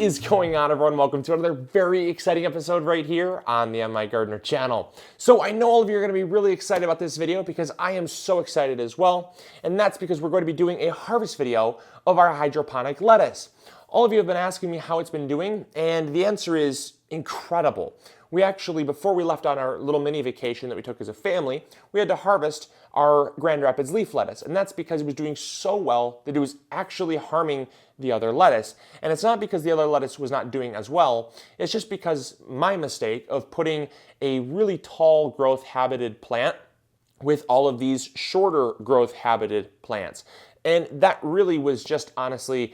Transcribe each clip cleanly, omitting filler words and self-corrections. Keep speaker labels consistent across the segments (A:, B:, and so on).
A: is going on, everyone? Welcome to another very exciting episode right here on the MIgardener channel. So I know all of you are going to be really excited about this video because I am so excited as well. And that's because we're going to be doing a harvest video of our hydroponic lettuce. All of you have been asking me how it's been doing, and the answer is incredible. We actually, before we left on our little mini vacation that we took as a family, we had to harvest our Grand Rapids leaf lettuce. And that's because it was doing so well that it was actually harming the other lettuce. And it's not because the other lettuce was not doing as well. It's just because my mistake of putting a really tall growth habited plant with all of these shorter growth habited plants. And that really was just honestly,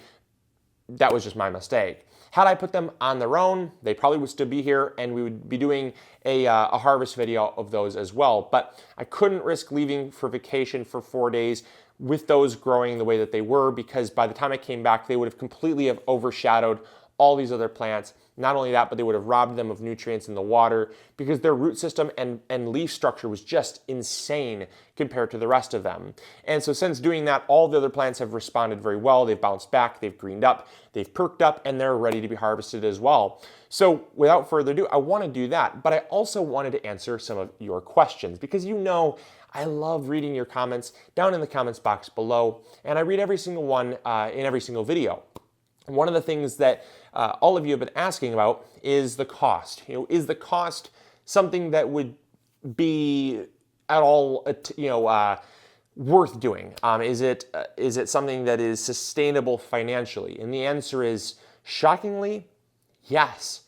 A: that was just my mistake. Had I put them on their own, they probably would still be here and we would be doing a harvest video of those as well. But I couldn't risk leaving for vacation for 4 days with those growing the way that they were, because by the time I came back, they would have completely have overshadowed all these other plants. Not only that, but they would have robbed them of nutrients in the water because their root system and leaf structure was just insane compared to the rest of them. And so since doing that, all the other plants have responded very well. They've bounced back, they've greened up, they've perked up, and they're ready to be harvested as well. So without further ado, I want to do that, but I also wanted to answer some of your questions because you know I love reading your comments down in the comments box below, and I read every single one in every single video. One of the things that all of you have been asking about is the cost. Is the cost something that would be at all, worth doing? Is it something that is sustainable financially? And the answer is, shockingly, yes.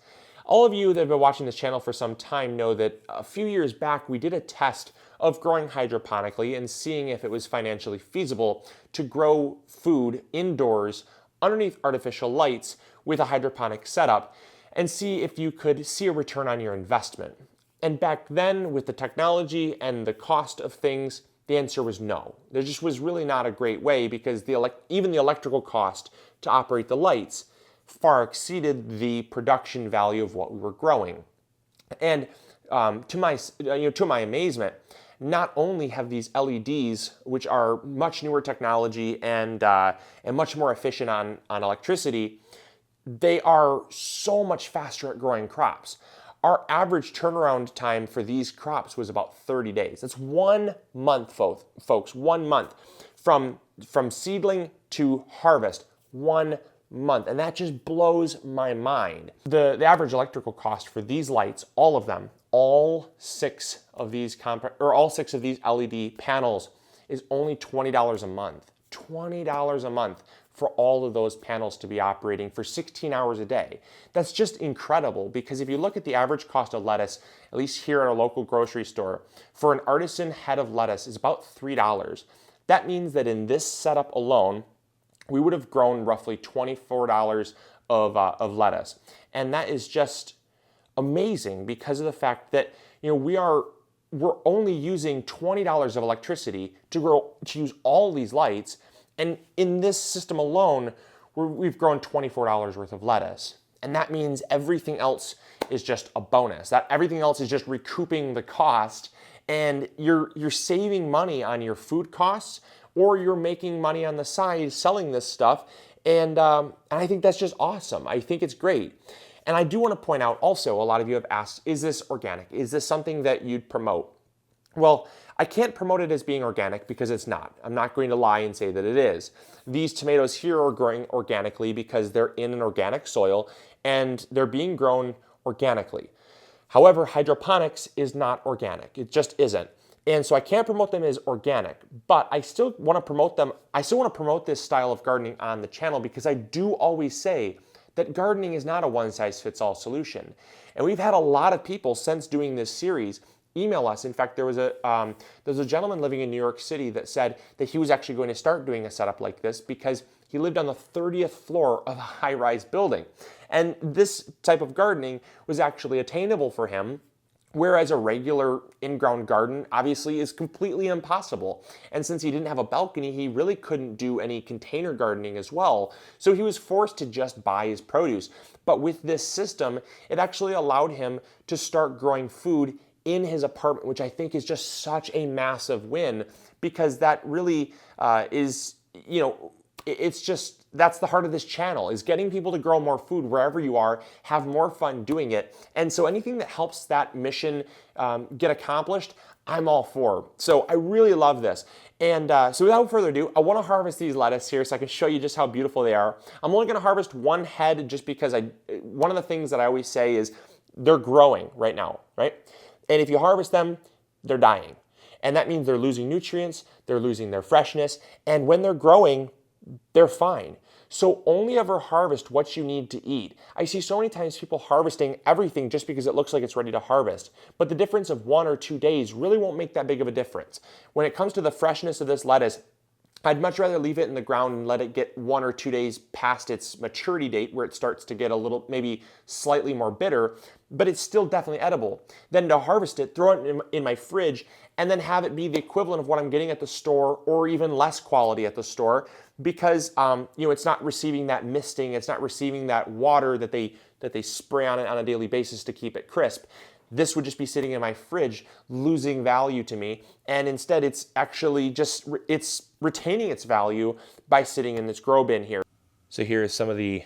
A: All of you that have been watching this channel for some time know that a few years back we did a test of growing hydroponically and seeing if it was financially feasible to grow food indoors underneath artificial lights with a hydroponic setup and see if you could see a return on your investment. And back then, with the technology and the cost of things, the answer was no. There just was really not a great way because even the electrical cost to operate the lights far exceeded the production value of what we were growing. And to my amazement, not only have these LEDs, which are much newer technology and much more efficient on electricity, they are so much faster at growing crops. Our average turnaround time for these crops was about 30 days. That's 1 month, folks, 1 month. From seedling to harvest, 1 month. And that just blows my mind. The average electrical cost for these lights, all of them, all six of these LED panels is only $20 a month. $20 a month for all of those panels to be operating for 16 hours a day. That's just incredible because if you look at the average cost of lettuce, at least here at our local grocery store, for an artisan head of lettuce is about $3. That means that in this setup alone, we would have grown roughly $24 of lettuce. And that is just amazing because of the fact that we're only using $20 of electricity to use all these lights, and in this system alone we've grown $24 worth of lettuce, and that means everything else is just a bonus. That everything else is just recouping the cost, and you're saving money on your food costs, or you're making money on the side selling this stuff, and I think that's just awesome. I think it's great. And I do want to point out also, a lot of you have asked, is this organic? Is this something that you'd promote? Well, I can't promote it as being organic because it's not. I'm not going to lie and say that it is. These tomatoes here are growing organically because they're in an organic soil and they're being grown organically. However, hydroponics is not organic. It just isn't. And so I can't promote them as organic, but I still want to promote them. I still want to promote this style of gardening on the channel because I do always say that gardening is not a one-size-fits-all solution. And we've had a lot of people since doing this series email us. In fact, there was a gentleman living in New York City that said that he was actually going to start doing a setup like this because he lived on the 30th floor of a high-rise building. And this type of gardening was actually attainable for him, whereas a regular in-ground garden obviously is completely impossible. And since he didn't have a balcony, he really couldn't do any container gardening as well. So he was forced to just buy his produce. But with this system, it actually allowed him to start growing food in his apartment, which I think is just such a massive win, because that really is, it's just that's the heart of this channel, is getting people to grow more food wherever you are, have more fun doing it. And so anything that helps that mission get accomplished, I'm all for. So I really love this. And so without further ado, I want to harvest these lettuce here so I can show you just how beautiful they are. I'm only going to harvest one head just because one of the things that I always say is they're growing right now, right? And if you harvest them, they're dying. And that means they're losing nutrients, they're losing their freshness, and when they're growing, they're fine. So only ever harvest what you need to eat. I see so many times people harvesting everything just because it looks like it's ready to harvest. But the difference of 1 or 2 days really won't make that big of a difference. When it comes to the freshness of this lettuce, I'd much rather leave it in the ground and let it get 1 or 2 days past its maturity date where it starts to get a little, maybe slightly more bitter, but it's still definitely edible, than to harvest it, throw it in my fridge, and then have it be the equivalent of what I'm getting at the store or even less quality at the store because it's not receiving that misting, it's not receiving that water that they spray on it on a daily basis to keep it crisp. This would just be sitting in my fridge, losing value to me, and instead it's actually it's retaining its value by sitting in this grow bin here. So here is some of the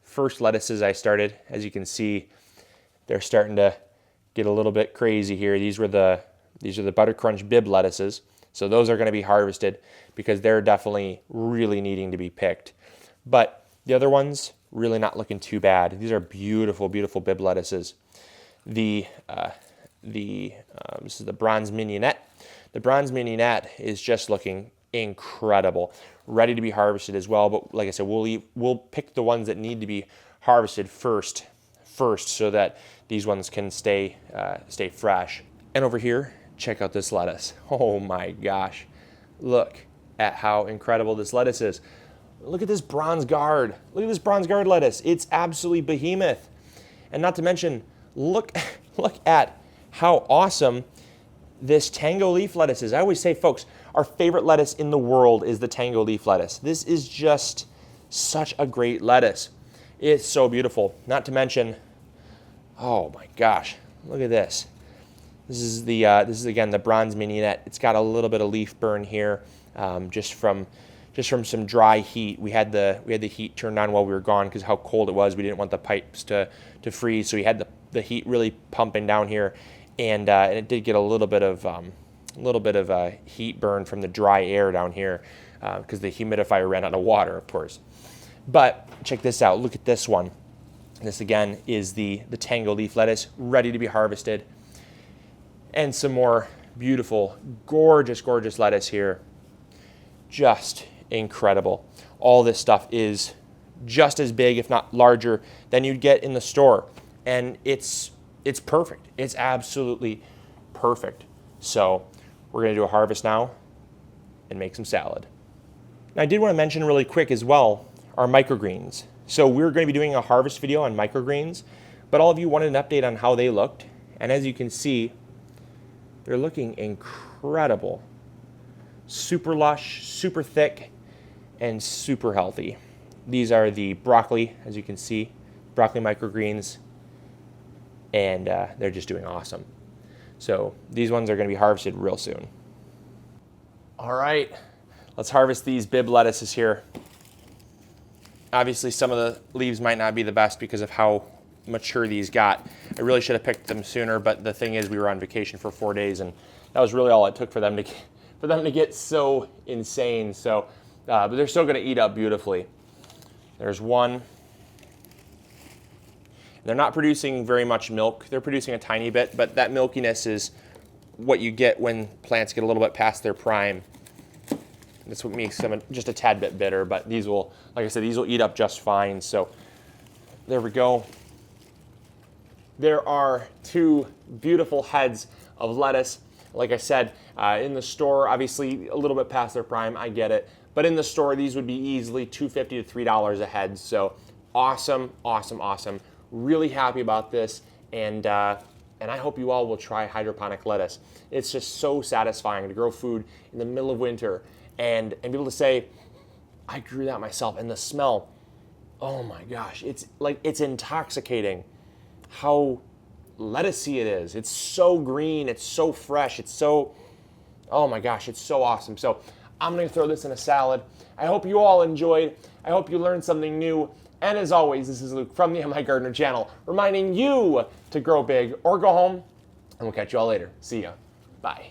A: first lettuces I started. As you can see, they're starting to get a little bit crazy here. These are the Butter Crunch Bib lettuces. So those are going to be harvested because they're definitely really needing to be picked. But the other ones, really not looking too bad. These are beautiful, beautiful Bib lettuces. This is the Bronze Mignonette. The Bronze Mignonette is just looking incredible, ready to be harvested as well. But like I said, we'll pick the ones that need to be harvested first, so that these ones can stay fresh. And over here, check out this lettuce. Oh my gosh, look at how incredible this lettuce is. Look at this Bronze Guard. Look at this Bronze Guard lettuce. It's absolutely behemoth. And not to mention, look at how awesome this Tango leaf lettuce is. I always say, folks, our favorite lettuce in the world is the Tango leaf lettuce. This is just such a great lettuce. It's so beautiful. Not to mention, oh my gosh, look at this. This is again the Bronze Mignonette. It's got a little bit of leaf burn here, just from some dry heat. We had the heat turned on while we were gone because how cold it was. We didn't want the pipes to freeze, so we had the heat really pumping down here, and it did get a little bit of heat burn from the dry air down here because the humidifier ran out of water, of course. But check this out. Look at this one. This again is the Tango leaf lettuce, ready to be harvested. And some more beautiful, gorgeous, gorgeous lettuce here. Just incredible. All this stuff is just as big, if not larger, than you'd get in the store. And it's perfect. It's absolutely perfect. So we're gonna do a harvest now and make some salad. Now I did want to mention really quick as well, our microgreens. So we're going to be doing a harvest video on microgreens, but all of you wanted an update on how they looked. And as you can see, they're looking incredible. Super lush, super thick, and super healthy. These are the broccoli, as you can see, broccoli microgreens, and they're just doing awesome. So these ones are going to be harvested real soon. All right, let's harvest these Bib lettuces here. Obviously, some of the leaves might not be the best because of how mature these got. I really should have picked them sooner, but the thing is we were on vacation for 4 days, and that was really all it took for them to get so insane. So, but they're still going to eat up beautifully. There's one. They're not producing very much milk. They're producing a tiny bit, but that milkiness is what you get when plants get a little bit past their prime. That's what makes them just a tad bit bitter, but these will, like I said, these will eat up just fine. So there we go. There are 2 beautiful heads of lettuce. Like I said, in the store, obviously a little bit past their prime, I get it. But in the store, these would be easily $2.50 to $3 a head. So awesome, awesome, awesome. Really happy about this. And I hope you all will try hydroponic lettuce. It's just so satisfying to grow food in the middle of winter and be able to say, I grew that myself. And the smell, oh my gosh, it's intoxicating how lettucey it is. It's so green, it's so fresh, it's so, oh my gosh, it's so awesome. So I'm gonna throw this in a salad. I hope you all enjoyed. I hope you learned something new. And as always, this is Luke from the MIgardener channel, reminding you to grow big or go home, and we'll catch you all later. See ya. Bye.